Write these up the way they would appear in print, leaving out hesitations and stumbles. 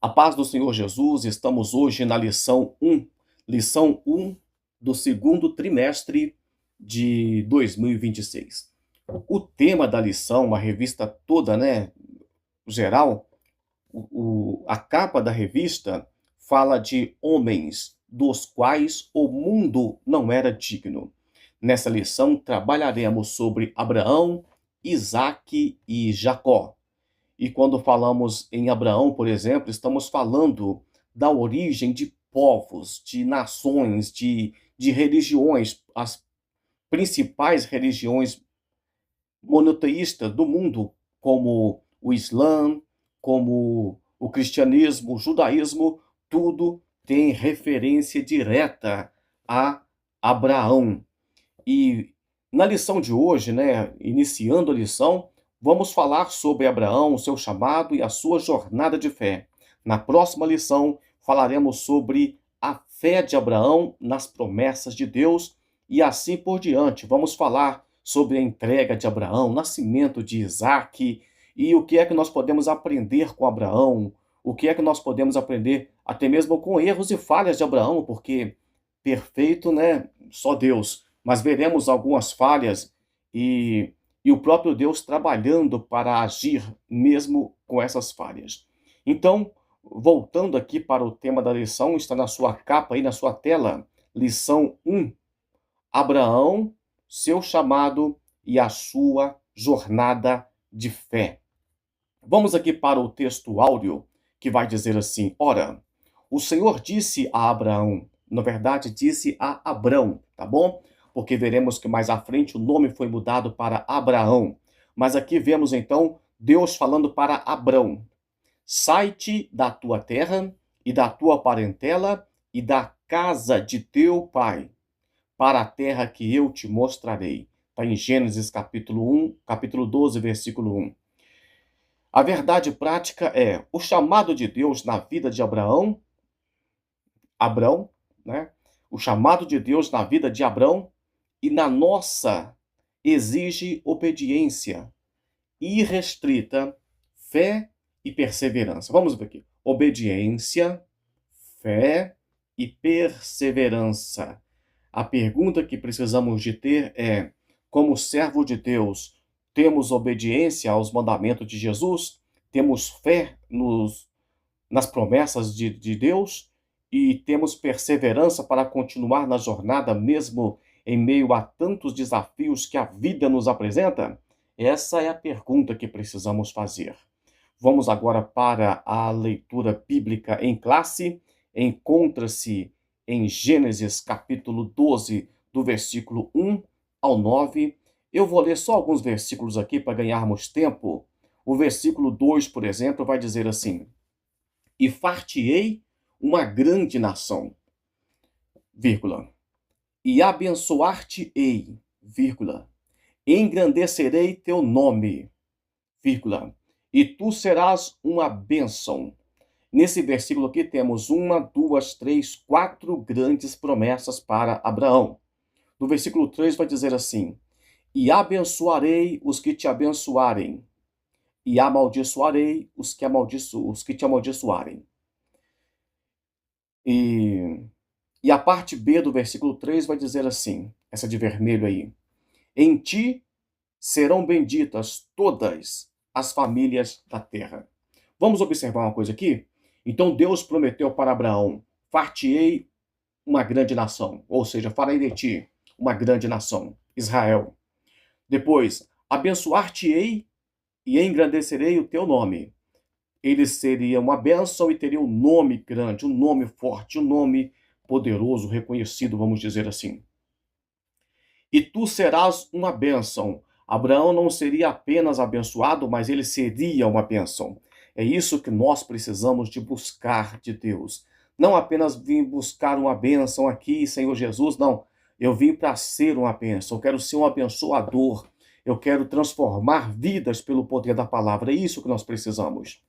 A paz do Senhor Jesus, estamos hoje na lição 1 do segundo trimestre de 2026. O tema da lição, uma revista toda, né, geral, a capa da revista fala de homens dos quais o mundo não era digno. Nessa lição trabalharemos sobre Abraão, Isaque e Jacó. E quando falamos em Abraão, por exemplo, estamos falando da origem de povos, de nações, de religiões, as principais religiões monoteístas do mundo, como o Islã, como o cristianismo, o judaísmo, tudo tem referência direta a Abraão. E na lição de hoje, né, iniciando a lição, vamos falar sobre Abraão, o seu chamado e a sua jornada de fé. Na próxima lição, falaremos sobre a fé de Abraão nas promessas de Deus e assim por diante. Vamos falar sobre a entrega de Abraão, o nascimento de Isaque e o que é que nós podemos aprender com Abraão, o que é que nós podemos aprender até mesmo com erros e falhas de Abraão, porque perfeito, né, só Deus. Mas veremos algumas falhas e o próprio Deus trabalhando para agir mesmo com essas falhas. Então, voltando aqui para o tema da lição, está na sua capa aí, na sua tela, lição 1, Abraão, seu chamado e a sua jornada de fé. Vamos aqui para o texto áureo, que vai dizer assim: ora, o Senhor disse a Abraão, na verdade disse a Abrão, tá bom? Porque veremos que mais à frente o nome foi mudado para Abraão. Mas aqui vemos então Deus falando para Abrão: sai-te da tua terra e da tua parentela e da casa de teu pai, para a terra que eu te mostrarei. Está em Gênesis capítulo 12, versículo 1. A verdade prática é o chamado de Deus na vida de Abrão, né? O chamado de Deus na vida de Abrão e na nossa exige obediência irrestrita, fé e perseverança. Vamos ver aqui. Obediência, fé e perseverança. A pergunta que precisamos de ter é: como servo de Deus, temos obediência aos mandamentos de Jesus? Temos fé nas promessas de Deus? E temos perseverança para continuar na jornada mesmo em meio a tantos desafios que a vida nos apresenta? Essa é a pergunta que precisamos fazer. Vamos agora para a leitura bíblica em classe. Encontra-se em Gênesis capítulo 12, do versículo 1 ao 9. Eu vou ler só alguns versículos aqui para ganharmos tempo. O versículo 2, por exemplo, vai dizer assim: e far-te-ei uma grande nação, vírgula, e abençoar-te-ei, vírgula, engrandecerei teu nome, vírgula, e tu serás uma bênção. Nesse versículo aqui temos 1, 2, 3, 4 grandes promessas para Abraão. No versículo 3 vai dizer assim: e abençoarei os que te abençoarem, e amaldiçoarei os que te amaldiçoarem. E a parte B do versículo 3 vai dizer assim, essa de vermelho aí: em ti serão benditas todas as famílias da terra. Vamos observar uma coisa aqui? Então Deus prometeu para Abraão: far-te-ei uma grande nação, ou seja, farei de ti uma grande nação, Israel. Depois, abençoar-te-ei e engrandecerei o teu nome. Ele seria uma bênção e teria um nome grande, um nome forte, um nome poderoso, reconhecido, vamos dizer assim. E tu serás uma bênção. Abraão não seria apenas abençoado, mas ele seria uma bênção. É isso que nós precisamos de buscar de Deus. Não apenas vim buscar uma bênção aqui, Senhor Jesus, não. Eu vim para ser uma bênção, eu quero ser um abençoador. Eu quero transformar vidas pelo poder da palavra. É isso que nós precisamos.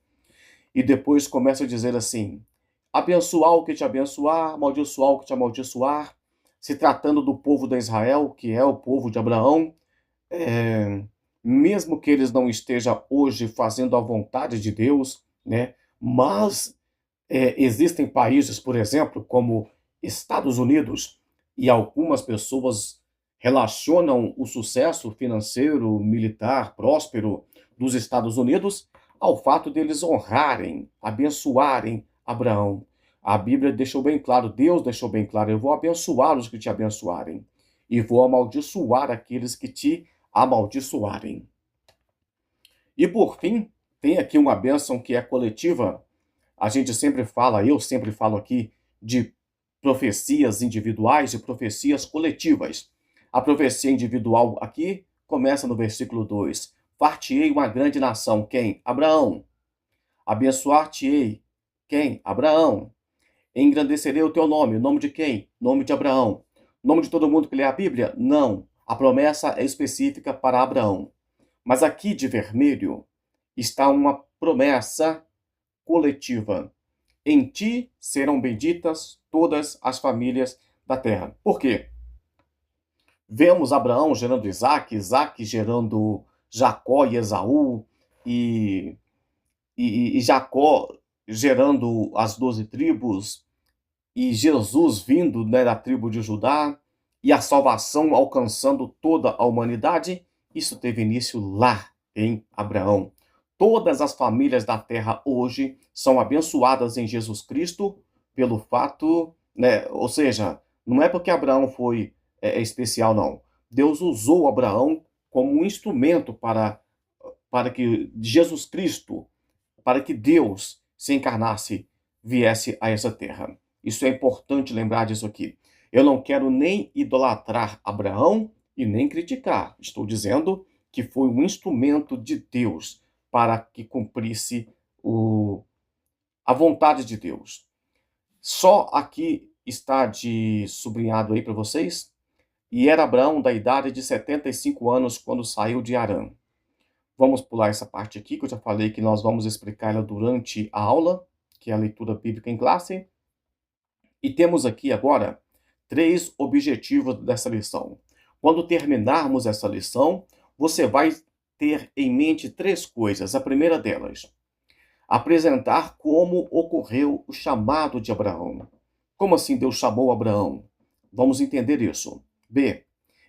E depois começa a dizer assim: abençoar o que te abençoar, amaldiçoar o que te amaldiçoar. Se tratando do povo de Israel, que é o povo de Abraão, mesmo que eles não estejam hoje fazendo a vontade de Deus, né? Mas Existem países, por exemplo, como Estados Unidos, e algumas pessoas relacionam o sucesso financeiro, militar, próspero dos Estados Unidos ao fato deles honrarem, abençoarem Abraão. A Bíblia deixou bem claro, Deus deixou bem claro: eu vou abençoar os que te abençoarem e vou amaldiçoar aqueles que te amaldiçoarem. E por fim, tem aqui uma bênção que é coletiva. A gente sempre fala, eu sempre falo aqui, de profecias individuais e profecias coletivas. A profecia individual aqui começa no versículo 2. Far-te-ei uma grande nação. Quem? Abraão. Abençoar-te-ei. Quem? Abraão. Engrandecerei o teu nome. O nome de quem? Nome de Abraão. Nome de todo mundo que lê a Bíblia? Não. A promessa é específica para Abraão. Mas aqui de vermelho está uma promessa coletiva. Em ti serão benditas todas as famílias da terra. Por quê? Vemos Abraão gerando Isaac, Isaac gerando Jacó e Esaú, e Jacó gerando as 12 tribos, e Jesus vindo, né, da tribo de Judá, e a salvação alcançando toda a humanidade. Isso teve início lá em Abraão. Todas as famílias da terra hoje são abençoadas em Jesus Cristo pelo fato, né, ou seja, não é porque Abraão foi especial, não. Deus usou Abraão como um instrumento para que Jesus Cristo, para que Deus se encarnasse, viesse a essa terra. Isso é importante lembrar disso aqui. Eu não quero nem idolatrar Abraão e nem criticar. Estou dizendo que foi um instrumento de Deus para que cumprisse a vontade de Deus. Só aqui está de sublinhado aí para vocês. E era Abraão da idade de 75 anos quando saiu de Harã. Vamos pular essa parte aqui, que eu já falei que nós vamos explicar ela durante a aula, que é a leitura bíblica em classe. E temos aqui agora 3 objetivos dessa lição. Quando terminarmos essa lição, você vai ter em mente 3 coisas. A primeira delas, apresentar como ocorreu o chamado de Abraão. Como assim Deus chamou Abraão? Vamos entender isso. B.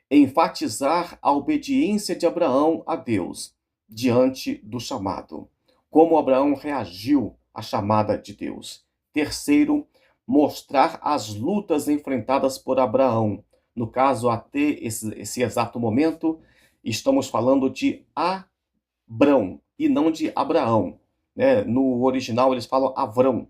Enfatizar a obediência de Abraão a Deus diante do chamado. Como Abraão reagiu à chamada de Deus. Terceiro, mostrar as lutas enfrentadas por Abraão. No caso, até esse exato momento, estamos falando de Abrão e não de Abraão. Né? No original eles falam Avrão,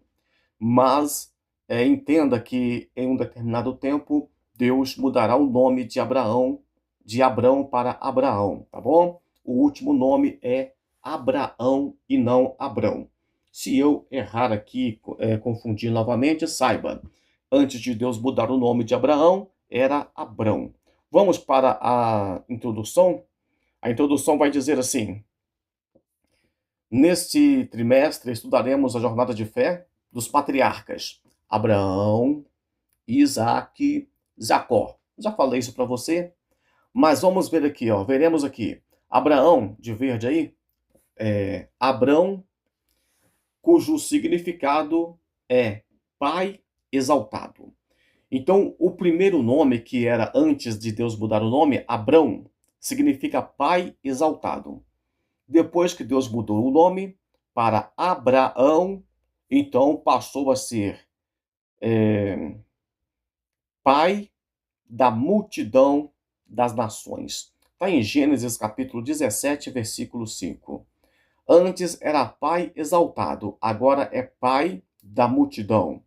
mas entenda que em um determinado tempo Deus mudará o nome de Abraão, de Abrão para Abraão, tá bom? O último nome é Abraão e não Abrão. Se eu errar aqui, confundir novamente, saiba, antes de Deus mudar o nome de Abraão, era Abrão. Vamos para a introdução? A introdução vai dizer assim: neste trimestre estudaremos a jornada de fé dos patriarcas Abraão, Isaac, Jacó. Já falei isso para você, mas vamos ver aqui, ó. Veremos aqui. Abraão, de verde aí, Abrão, cujo significado é pai exaltado. Então, o primeiro nome, que era antes de Deus mudar o nome, Abrão, significa pai exaltado. Depois que Deus mudou o nome para Abraão, então passou a ser pai da multidão das nações. Está em Gênesis capítulo 17, versículo 5. Antes era pai exaltado, agora é pai da multidão,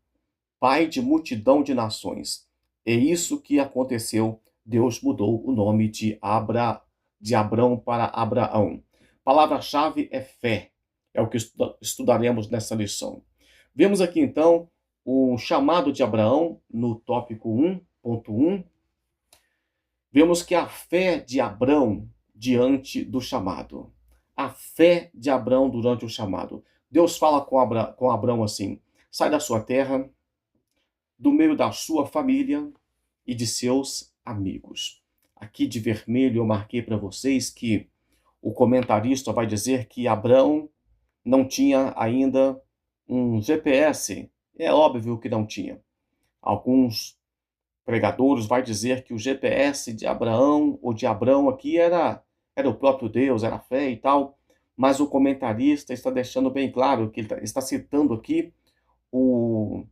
pai de multidão de nações. É isso que aconteceu. Deus mudou o nome de Abrão para Abraão. Palavra-chave é fé. É o que estudaremos nessa lição. Vemos aqui então o chamado de Abraão no tópico 1.1. Vemos que a fé de Abrão diante do chamado. A fé de Abrão durante o chamado. Deus fala com Abrão assim: sai da sua terra, do meio da sua família e de seus amigos. Aqui de vermelho eu marquei para vocês que o comentarista vai dizer que Abrão não tinha ainda um GPS? É óbvio que não tinha. Alguns pregadores vai dizer que o GPS de Abraão, ou de Abrão aqui, era o próprio Deus, era a fé e tal, mas o comentarista está deixando bem claro que ele está citando aqui o,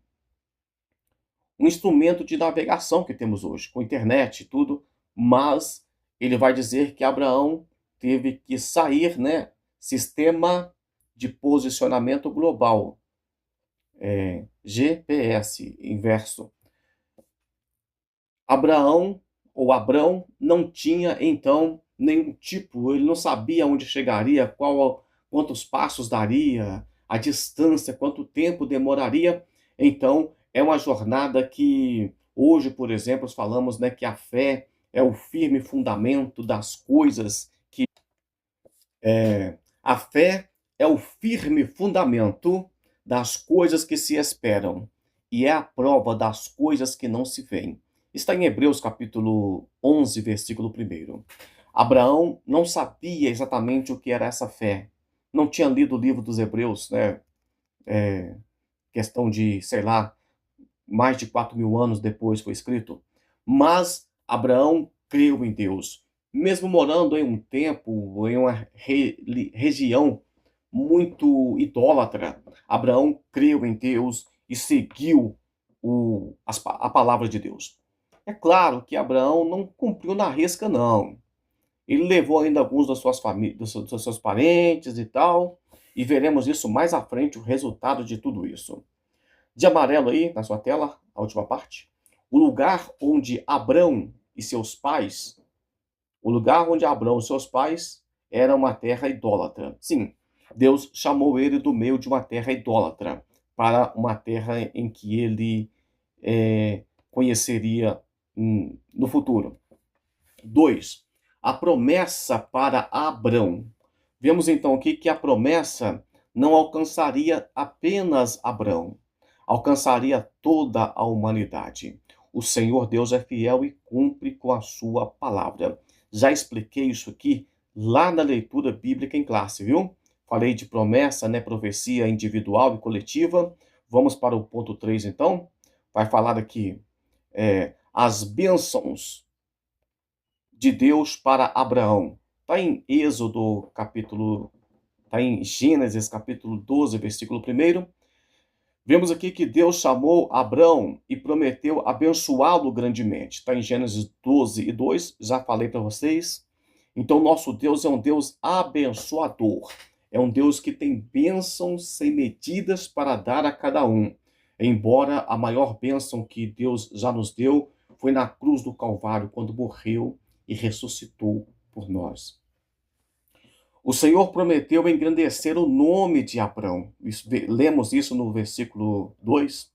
um instrumento de navegação que temos hoje, com internet e tudo, mas ele vai dizer que Abraão teve que sair, né, sistema de posicionamento global, GPS, inverso. Abraão, ou Abrão, não tinha então nenhum tipo, ele não sabia onde chegaria, quantos passos daria, a distância, quanto tempo demoraria. Então, é uma jornada que hoje, por exemplo, falamos, né, que a fé é o firme fundamento das coisas que a fé é o firme fundamento das coisas que se esperam e é a prova das coisas que não se veem. Está em Hebreus capítulo 11, versículo 1. Abraão não sabia exatamente o que era essa fé. Não tinha lido o livro dos Hebreus, né? Questão de, sei lá, mais de 4.000 anos depois foi escrito. Mas Abraão creu em Deus. Mesmo morando em um tempo, em uma região muito idólatra, Abraão creu em Deus e seguiu a palavra de Deus. É claro que Abraão não cumpriu na risca, não. Ele levou ainda alguns das suas famílias, dos seus parentes e tal, e veremos isso mais à frente, o resultado de tudo isso. De amarelo aí, na sua tela, a última parte. O lugar onde Abrão e seus pais, o lugar onde Abrão e seus pais era uma terra idólatra. Sim, Deus chamou ele do meio de uma terra idólatra para uma terra em que ele conheceria no futuro. 2. A promessa para Abrão. Vemos então aqui que a promessa não alcançaria apenas Abrão, alcançaria toda a humanidade. O Senhor Deus é fiel e cumpre com a sua palavra. Já expliquei isso aqui lá na leitura bíblica em classe, viu? Falei de promessa, né? Profecia individual e coletiva. Vamos para o ponto 3, então. Vai falar aqui as bênçãos de Deus para Abraão. Está em Êxodo capítulo, está em Gênesis capítulo 12, versículo 1. Vemos aqui que Deus chamou Abrão e prometeu abençoá-lo grandemente. Está em Gênesis 12 e 2, já falei para vocês. Então, nosso Deus é um Deus abençoador. É um Deus que tem bênçãos sem medidas para dar a cada um. Embora a maior bênção que Deus já nos deu foi na cruz do Calvário, quando morreu e ressuscitou por nós. O Senhor prometeu engrandecer o nome de Abrão. Lemos isso no versículo 2.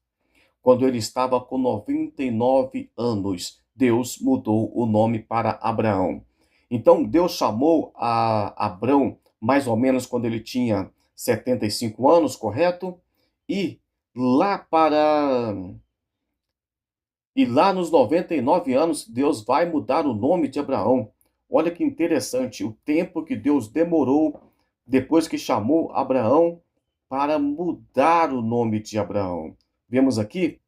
Quando ele estava com 99 anos, Deus mudou o nome para Abraão. Então, Deus chamou a Abrão mais ou menos quando ele tinha 75 anos, correto? E lá nos 99 anos, Deus vai mudar o nome de Abraão. Olha que interessante, o tempo que Deus demorou depois que chamou Abraão para mudar o nome de Abraão. Vemos aqui,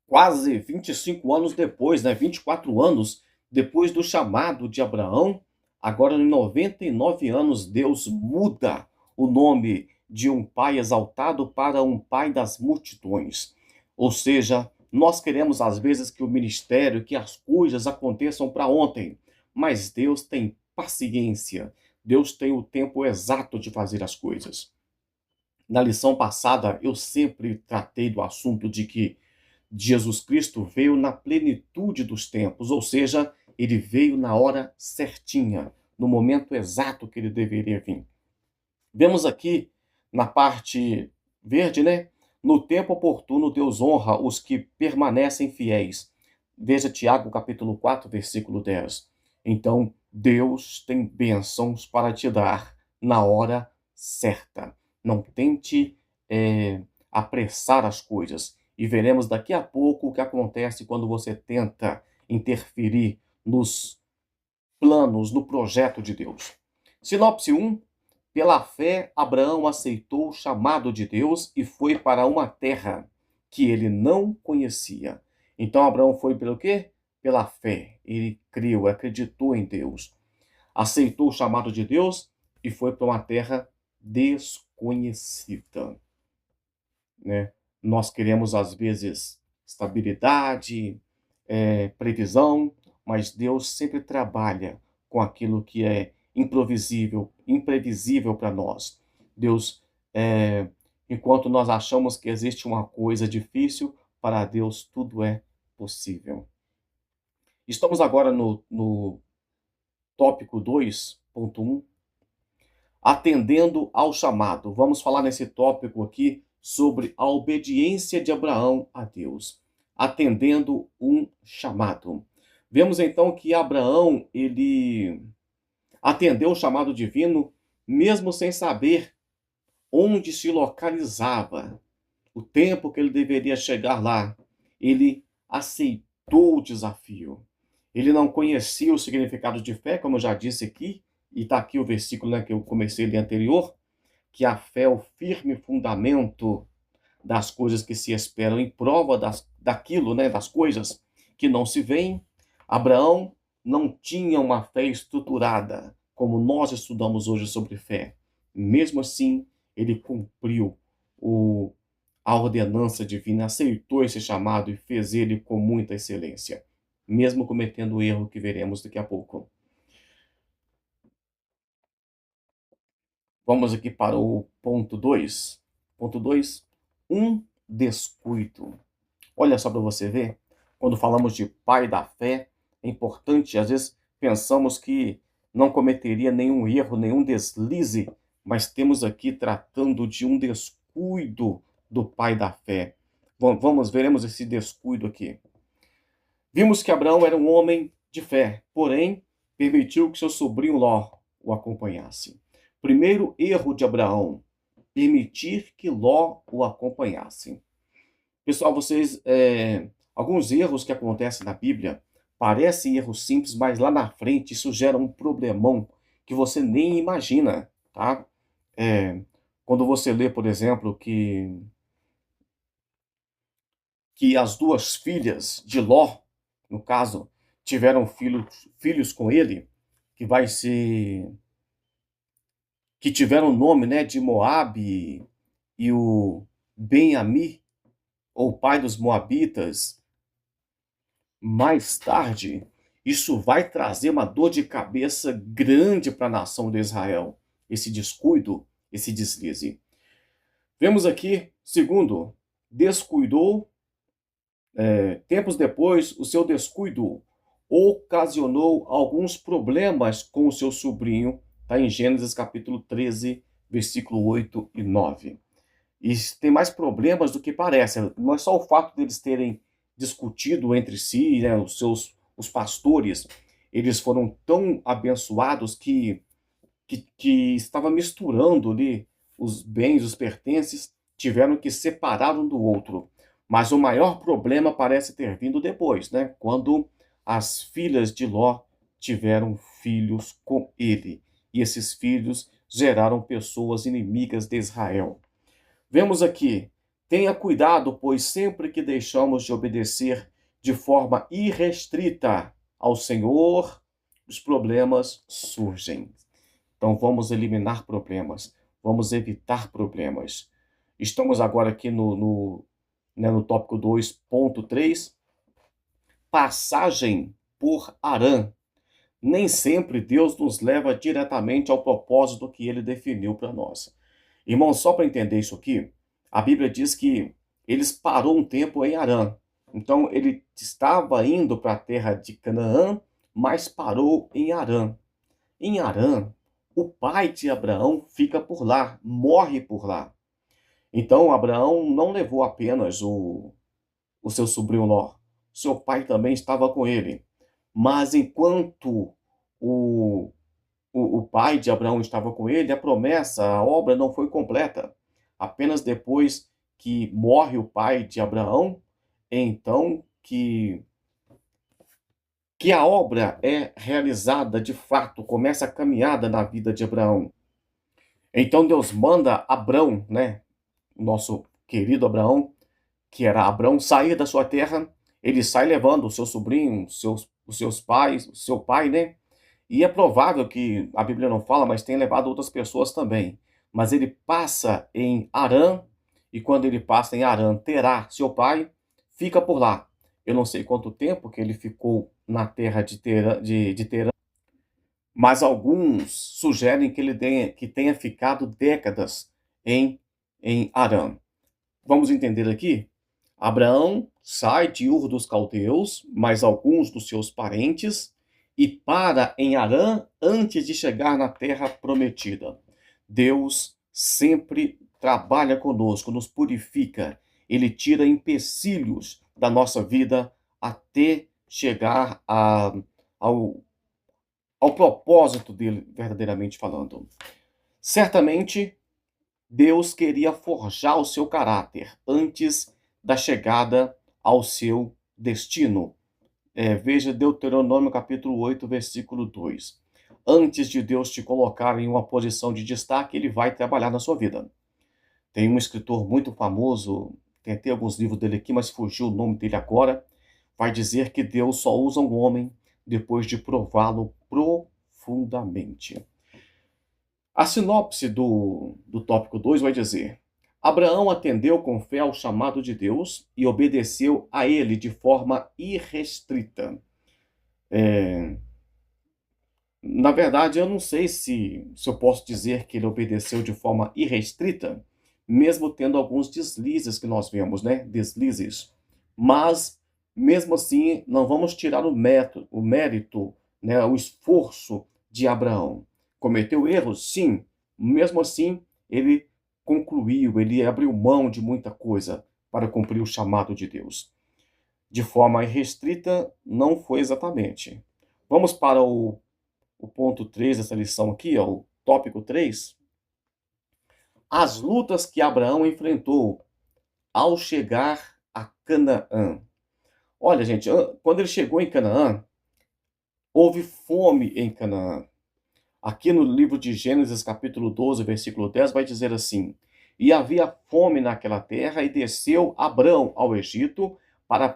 quase 25 anos depois, né? 24 anos depois do chamado de Abraão, agora em 99 anos, Deus muda o nome de um pai exaltado para um pai das multidões. Ou seja, nós queremos às vezes que o ministério, que as coisas aconteçam para ontem, mas Deus tem paciência, Deus tem o tempo exato de fazer as coisas. Na lição passada, eu sempre tratei do assunto de que Jesus Cristo veio na plenitude dos tempos, ou seja, ele veio na hora certinha, no momento exato que ele deveria vir. Vemos aqui na parte verde, né? No tempo oportuno, Deus honra os que permanecem fiéis. Veja Tiago, capítulo 4, versículo 10. Então, Deus tem bênçãos para te dar na hora certa. Não tente apressar as coisas. E veremos daqui a pouco o que acontece quando você tenta interferir nos planos, no projeto de Deus. Sinopse 1. Pela fé, Abraão aceitou o chamado de Deus e foi para uma terra que ele não conhecia. Então, Abraão foi pelo quê? Pela fé. Ele creu, acreditou em Deus. Aceitou o chamado de Deus e foi para uma terra desconhecida, né? Nós queremos, às vezes, estabilidade, previsão, mas Deus sempre trabalha com aquilo que é imprevisível para nós. Deus, enquanto nós achamos que existe uma coisa difícil, para Deus tudo é possível. Estamos agora no tópico 2.1, atendendo ao chamado. Vamos falar nesse tópico aqui sobre a obediência de Abraão a Deus, atendendo um chamado. Vemos então que Abraão, ele atendeu o chamado divino, mesmo sem saber onde se localizava, o tempo que ele deveria chegar lá. Ele aceitou o desafio. Ele não conhecia o significado de fé, como eu já disse aqui, e está aqui o versículo, né, que eu comecei ali anterior, que a fé é o firme fundamento das coisas que se esperam, em prova daquilo, né, das coisas que não se veem. Abraão não tinha uma fé estruturada, como nós estudamos hoje sobre fé. Mesmo assim, ele cumpriu a ordenança divina, aceitou esse chamado e fez ele com muita excelência, mesmo cometendo o erro que veremos daqui a pouco. Vamos aqui para o ponto 2. Ponto 2, um descuido. Olha só para você ver, quando falamos de pai da fé, é importante, às vezes pensamos que não cometeria nenhum erro, nenhum deslize, mas temos aqui tratando de um descuido do pai da fé. Veremos esse descuido aqui. Vimos que Abraão era um homem de fé, porém permitiu que seu sobrinho Ló o acompanhasse. Primeiro erro de Abraão, permitir que Ló o acompanhasse. Pessoal, alguns erros que acontecem na Bíblia parecem erros simples, mas lá na frente isso gera um problemão que você nem imagina, tá? Quando você lê, por exemplo, que as duas filhas de Ló, no caso, tiveram filhos com ele, que tiveram o nome, né, de Moabe e o Ben-Ami, ou pai dos Moabitas. Mais tarde, isso vai trazer uma dor de cabeça grande para a nação de Israel, esse descuido, esse deslize. Vemos aqui, segundo, descuidou, tempos depois, o seu descuido ocasionou alguns problemas com o seu sobrinho, está em Gênesis capítulo 13, versículo 8 e 9. E tem mais problemas do que parece. Não é só o fato deles terem discutido entre si, né, os pastores, eles foram tão abençoados que estava misturando ali os bens, os pertences, tiveram que separar um do outro. Mas o maior problema parece ter vindo depois, né? Quando as filhas de Ló tiveram filhos com ele. E esses filhos geraram pessoas inimigas de Israel. Vemos aqui, tenha cuidado, pois sempre que deixamos de obedecer de forma irrestrita ao Senhor, os problemas surgem. Então vamos eliminar problemas, vamos evitar problemas. Estamos agora aqui no tópico 2.3, passagem por Harã. Nem sempre Deus nos leva diretamente ao propósito que ele definiu para nós. Irmão, só para entender isso aqui, a Bíblia diz que eles parou um tempo em Harã. Então ele estava indo para a terra de Canaã, mas parou em Harã. Em Harã, o pai de Abraão fica por lá, morre por lá. Então Abraão não levou apenas o seu sobrinho Ló. Seu pai também estava com ele. Mas enquanto o pai de Abraão estava com ele, a promessa, a obra não foi completa. Apenas depois que morre o pai de Abraão, então que a obra é realizada de fato, começa a caminhada na vida de Abraão. Então Deus manda Abrão, né, o nosso querido Abraão, que era Abrão, sair da sua terra. Ele sai levando o seu sobrinho, os seus pais, o seu pai, né? E é provável que a Bíblia não fala, mas tem levado outras pessoas também. Mas ele passa em Harã, e quando ele passa em Harã, Terá, seu pai, fica por lá. Eu não sei quanto tempo que ele ficou na terra de Terã, mas alguns sugerem que que tenha ficado décadas em, em Harã. Vamos entender aqui? Abraão sai de Ur dos Caldeus, mais alguns dos seus parentes, e para em Harã antes de chegar na terra prometida. Deus sempre trabalha conosco, nos purifica. Ele tira empecilhos da nossa vida até chegar ao, ao propósito dele, verdadeiramente falando. Certamente, Deus queria forjar o seu caráter antes da chegada ao seu destino. Veja Deuteronômio capítulo 8, versículo 2. Antes de Deus te colocar em uma posição de destaque, ele vai trabalhar na sua vida. Tem um escritor muito famoso, tentei alguns livros dele aqui, mas fugiu o nome dele agora, vai dizer que Deus só usa um homem depois de prová-lo profundamente. A sinopse do tópico 2 vai dizer: Abraão atendeu com fé ao chamado de Deus e obedeceu a ele de forma irrestrita. Na verdade, eu não sei se eu posso dizer que ele obedeceu de forma irrestrita, mesmo tendo alguns deslizes que nós vemos, né? Deslizes. Mas, mesmo assim, não vamos tirar o mérito, né? O esforço de Abraão. Cometeu erros? Sim. Mesmo assim, ele concluiu, ele abriu mão de muita coisa para cumprir o chamado de Deus. De forma irrestrita, não foi exatamente. Vamos para o ponto 3 dessa lição aqui, ó, o tópico 3. As lutas que Abraão enfrentou ao chegar a Canaã. Olha, gente, quando ele chegou em Canaã, houve fome em Canaã. Aqui no livro de Gênesis, capítulo 12, versículo 10, vai dizer assim: E havia fome naquela terra, e desceu Abrão ao Egito para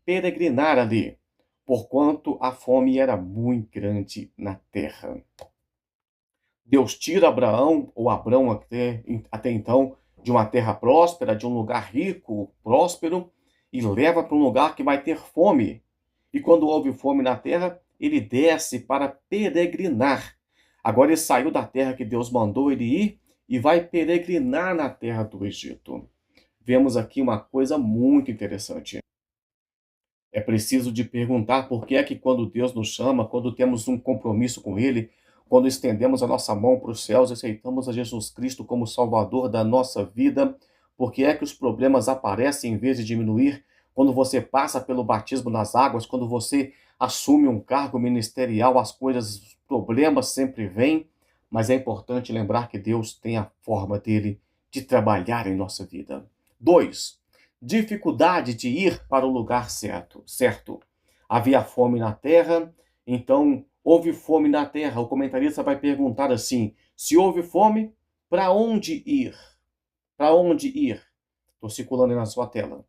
peregrinar ali, porquanto a fome era muito grande na terra. Deus tira Abraão, ou Abrão até então, de uma terra próspera, de um lugar rico, próspero, e leva para um lugar que vai ter fome. E quando houve fome na terra, ele desce para peregrinar. Agora ele saiu da terra que Deus mandou ele ir e vai peregrinar na terra do Egito. Vemos aqui uma coisa muito interessante. É preciso de perguntar por que é que quando Deus nos chama, quando temos um compromisso com Ele, quando estendemos a nossa mão para os céus e aceitamos a Jesus Cristo como Salvador da nossa vida, por que é que os problemas aparecem em vez de diminuir? Quando você passa pelo batismo nas águas, quando você assume um cargo ministerial, as coisas, os problemas sempre vêm, mas é importante lembrar que Deus tem a forma dele de trabalhar em nossa vida. 2. Dificuldade de ir para o lugar certo. Havia fome na terra, então houve fome na terra. O comentarista vai perguntar assim: se houve fome, para onde ir? Para onde ir? Estou circulando aí na sua tela.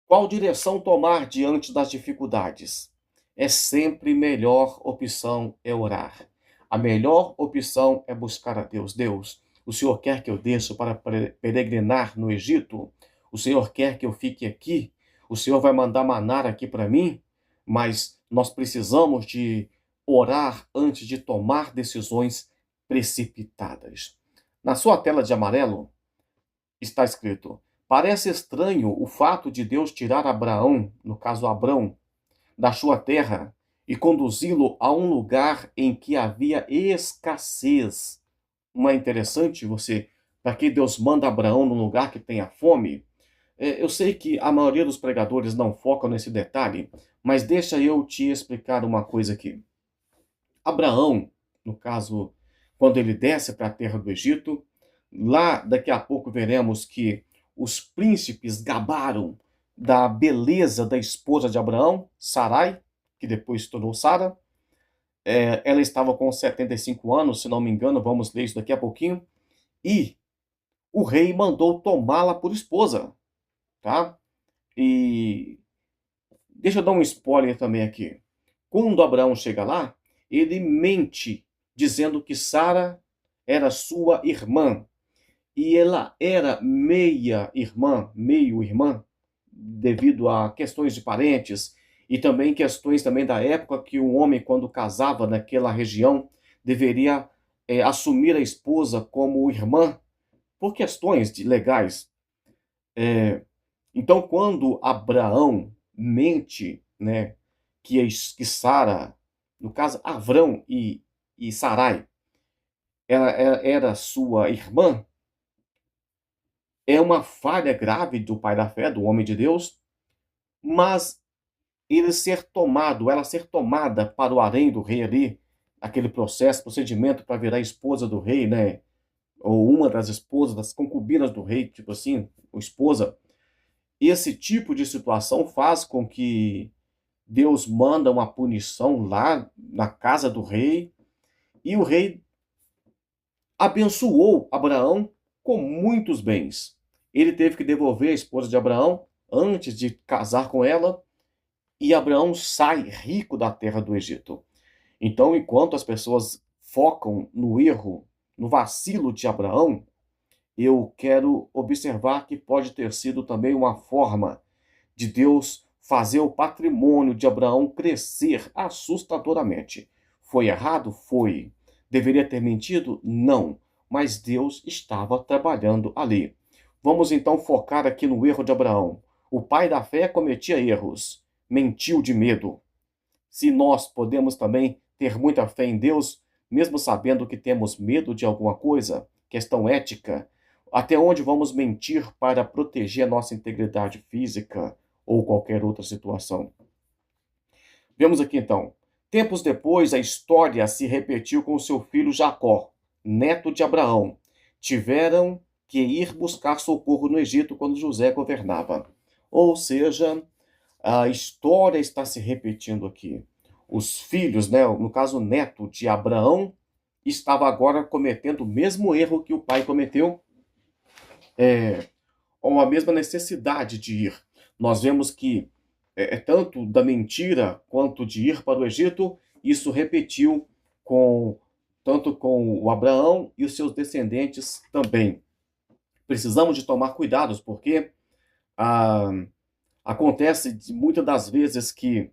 Qual direção tomar diante das dificuldades? É sempre melhor opção é orar. A melhor opção é buscar a Deus. Deus, o Senhor quer que eu desça para peregrinar no Egito? O Senhor quer que eu fique aqui? O Senhor vai mandar manar aqui para mim? Mas nós precisamos de orar antes de tomar decisões precipitadas. Na sua tela de amarelo está escrito: parece estranho o fato de Deus tirar Abraão, no caso Abrão, da sua terra e conduzi-lo a um lugar em que havia escassez. Não é interessante você, para que Deus manda Abraão num lugar que tenha fome? Eu sei que a maioria dos pregadores não focam nesse detalhe, mas deixa eu te explicar uma coisa aqui. Abraão, no caso, quando ele desce para a terra do Egito, lá daqui a pouco veremos que os príncipes gabaram da beleza da esposa de Abraão, Sarai, que depois se tornou Sara, ela estava com 75 anos, se não me engano, vamos ler isso daqui a pouquinho, e o rei mandou tomá-la por esposa, tá? E deixa eu dar um spoiler também aqui. Quando Abraão chega lá, ele mente, dizendo que Sara era sua irmã. E ela era meia-irmã, meio-irmã, devido a questões de parentes e também questões também da época que o homem, quando casava naquela região, deveria assumir a esposa como irmã, por questões legais. Então, quando Abraão mente, né, que Sara, no caso, Avrão e Sarai, ela era sua irmã, é uma falha grave do pai da fé, do homem de Deus, mas ela ser tomada para o harém do rei ali, aquele procedimento para virar esposa do rei, né? Ou uma das esposas, das concubinas do rei, tipo assim, ou esposa. Esse tipo de situação faz com que Deus manda uma punição lá na casa do rei, e o rei abençoou Abraão com muitos bens. Ele teve que devolver a esposa de Abraão antes de casar com ela, e Abraão sai rico da terra do Egito. Então, enquanto as pessoas focam no erro, no vacilo de Abraão, eu quero observar que pode ter sido também uma forma de Deus fazer o patrimônio de Abraão crescer assustadoramente. Foi errado? Foi. Deveria ter mentido? Não. Mas Deus estava trabalhando ali. Vamos então focar aqui no erro de Abraão. O pai da fé cometia erros, mentiu de medo. Se nós podemos também ter muita fé em Deus, mesmo sabendo que temos medo de alguma coisa, questão ética, até onde vamos mentir para proteger a nossa integridade física ou qualquer outra situação? Vemos aqui então. Tempos depois, a história se repetiu com seu filho Jacó, neto de Abraão. Tiveram que ir buscar socorro no Egito quando José governava. Ou seja, a história está se repetindo aqui. Os filhos, né, no caso o neto de Abraão, estava agora cometendo o mesmo erro que o pai cometeu, ou a mesma necessidade de ir. Nós vemos que tanto da mentira quanto de ir para o Egito, isso repetiu tanto com o Abraão e os seus descendentes também. Precisamos de tomar cuidados, porque acontece muitas das vezes que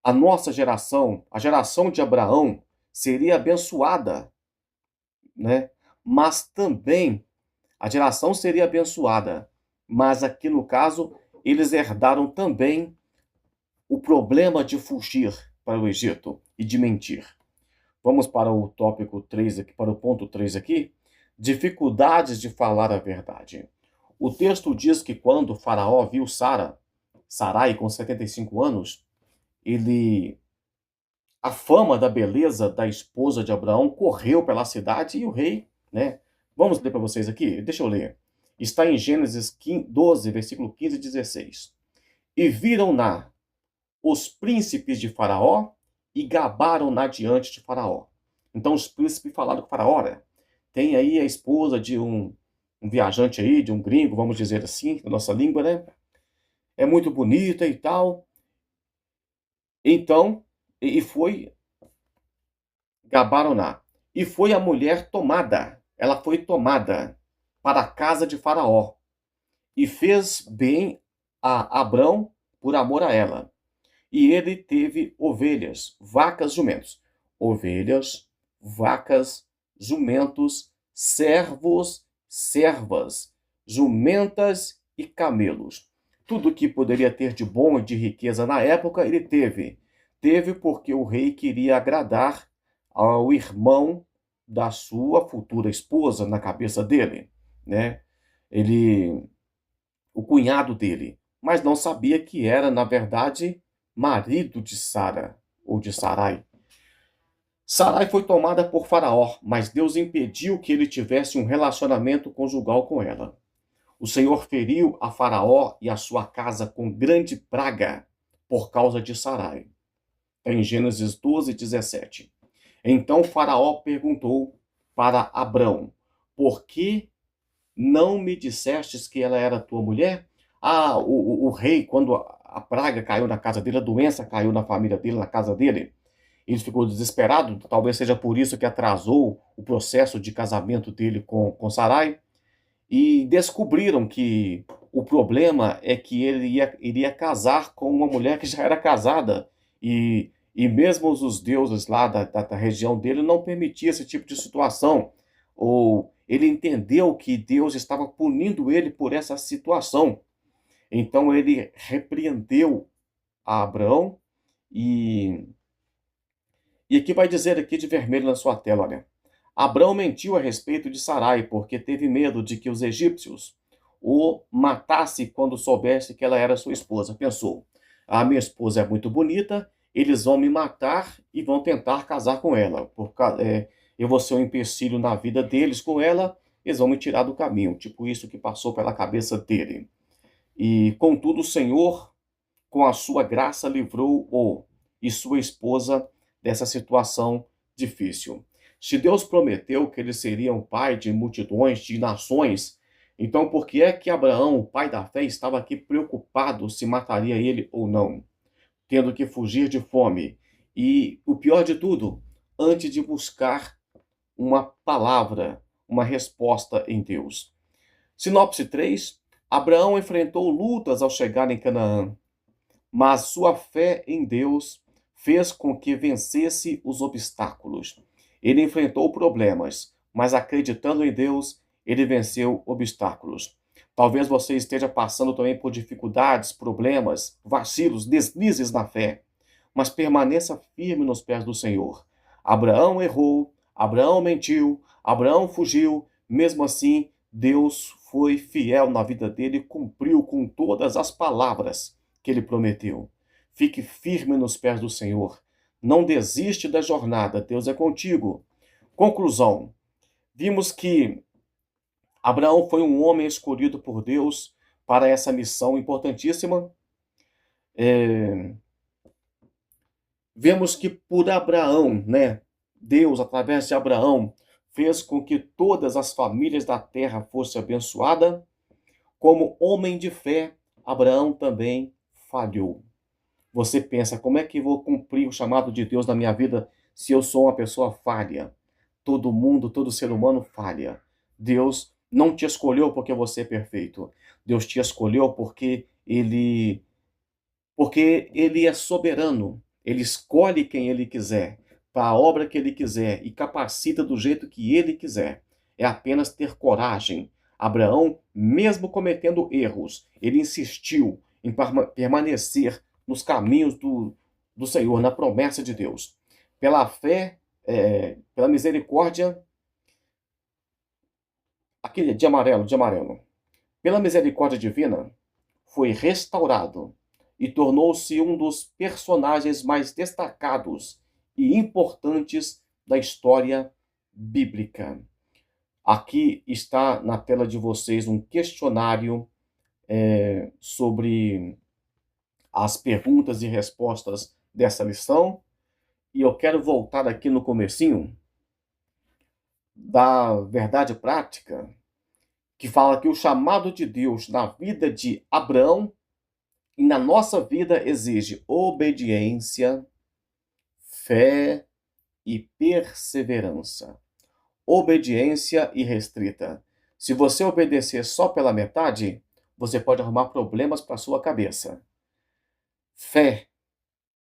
a nossa geração, a geração de Abraão, seria abençoada, né? Mas também a geração seria abençoada, mas aqui no caso eles herdaram também o problema de fugir para o Egito e de mentir. Vamos para o tópico 3 aqui, para o ponto 3 aqui, dificuldades de falar a verdade. O texto diz que quando Faraó viu Sarai com 75 anos, a fama da beleza da esposa de Abraão correu pela cidade e o rei, né? Vamos ler para vocês aqui? Deixa eu ler. Está em Gênesis 12, versículo 15 e 16. E viram-na os príncipes de Faraó e gabaram-na diante de Faraó. Então os príncipes falaram com Faraó, olha, tem aí a esposa de um viajante aí, de um gringo, vamos dizer assim, na nossa língua, né? É muito bonita e tal. Então, gabaram-na. E foi a mulher tomada. Ela foi tomada para a casa de Faraó. E fez bem a Abrão por amor a ela. E ele teve ovelhas, vacas, jumentos. Ovelhas, vacas, jumentos, servos, servas, jumentas e camelos. Tudo que poderia ter de bom e de riqueza na época, ele teve. Teve porque o rei queria agradar ao irmão da sua futura esposa na cabeça dele, né? O cunhado dele, mas não sabia que era, na verdade, marido de Sara, ou de Sarai. Sarai foi tomada por Faraó, mas Deus impediu que ele tivesse um relacionamento conjugal com ela. O Senhor feriu a Faraó e a sua casa com grande praga por causa de Sarai. Está em Gênesis 12, 17. Então Faraó perguntou para Abrão: por que não me dissestes que ela era tua mulher? O rei, quando a praga caiu na casa dele, a doença caiu na família dele, na casa dele, ele ficou desesperado. Talvez seja por isso que atrasou o processo de casamento dele com Sarai. E descobriram que o problema é que ele iria casar com uma mulher que já era casada. E mesmo os deuses lá da região dele não permitiam esse tipo de situação. Ou ele entendeu que Deus estava punindo ele por essa situação. Então ele repreendeu a Abraão e, e aqui vai dizer aqui de vermelho na sua tela, olha. Abrão mentiu a respeito de Sarai, porque teve medo de que os egípcios o matassem quando soubesse que ela era sua esposa. Pensou: a minha esposa é muito bonita, eles vão me matar e vão tentar casar com ela. Eu vou ser um empecilho na vida deles com ela, eles vão me tirar do caminho. Tipo isso que passou pela cabeça dele. E contudo o Senhor, com a sua graça, livrou-o e sua esposa dessa situação difícil. Se Deus prometeu que eles seriam pai de multidões, de nações, então por que é que Abraão, o pai da fé, estava aqui preocupado se mataria ele ou não, tendo que fugir de fome? E o pior de tudo, antes de buscar uma palavra, uma resposta em Deus. Sinopse 3. Abraão enfrentou lutas ao chegar em Canaã, mas sua fé em Deus fez com que vencesse os obstáculos. Ele enfrentou problemas, mas acreditando em Deus, ele venceu obstáculos. Talvez você esteja passando também por dificuldades, problemas, vacilos, deslizes na fé, mas permaneça firme nos pés do Senhor. Abraão errou, Abraão mentiu, Abraão fugiu, mesmo assim, Deus foi fiel na vida dele e cumpriu com todas as palavras que ele prometeu. Fique firme nos pés do Senhor. Não desiste da jornada, Deus é contigo. Conclusão: vimos que Abraão foi um homem escolhido por Deus para essa missão importantíssima. Vemos que por Abraão, né, Deus, através de Abraão, fez com que todas as famílias da terra fossem abençoadas. Como homem de fé, Abraão também falhou. Você pensa: como é que vou cumprir o chamado de Deus na minha vida se eu sou uma pessoa falha? Todo mundo, todo ser humano falha. Deus não te escolheu porque você é perfeito. Deus te escolheu porque ele é soberano. Ele escolhe quem ele quiser, para a obra que ele quiser e capacita do jeito que ele quiser. É apenas ter coragem. Abraão, mesmo cometendo erros, ele insistiu em permanecer nos caminhos do Senhor, na promessa de Deus. Pela fé, pela misericórdia, aqui de amarelo, pela misericórdia divina, foi restaurado e tornou-se um dos personagens mais destacados e importantes da história bíblica. Aqui está na tela de vocês um questionário sobre as perguntas e respostas dessa lição. E eu quero voltar aqui no comecinho da verdade prática, que fala que o chamado de Deus na vida de Abraão e na nossa vida exige obediência, fé e perseverança. Obediência irrestrita. Se você obedecer só pela metade, você pode arrumar problemas para sua cabeça. Fé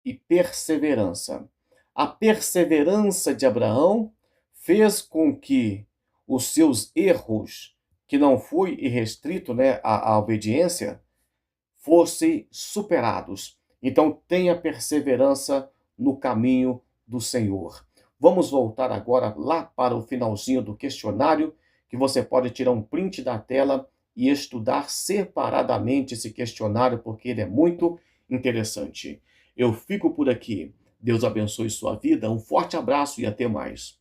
e perseverança. A perseverança de Abraão fez com que os seus erros, que não foi irrestrito, né, a obediência, fossem superados. Então tenha perseverança no caminho do Senhor. Vamos voltar agora lá para o finalzinho do questionário, que você pode tirar um print da tela e estudar separadamente esse questionário, porque ele é muito interessante. Eu fico por aqui. Deus abençoe sua vida. Um forte abraço e até mais.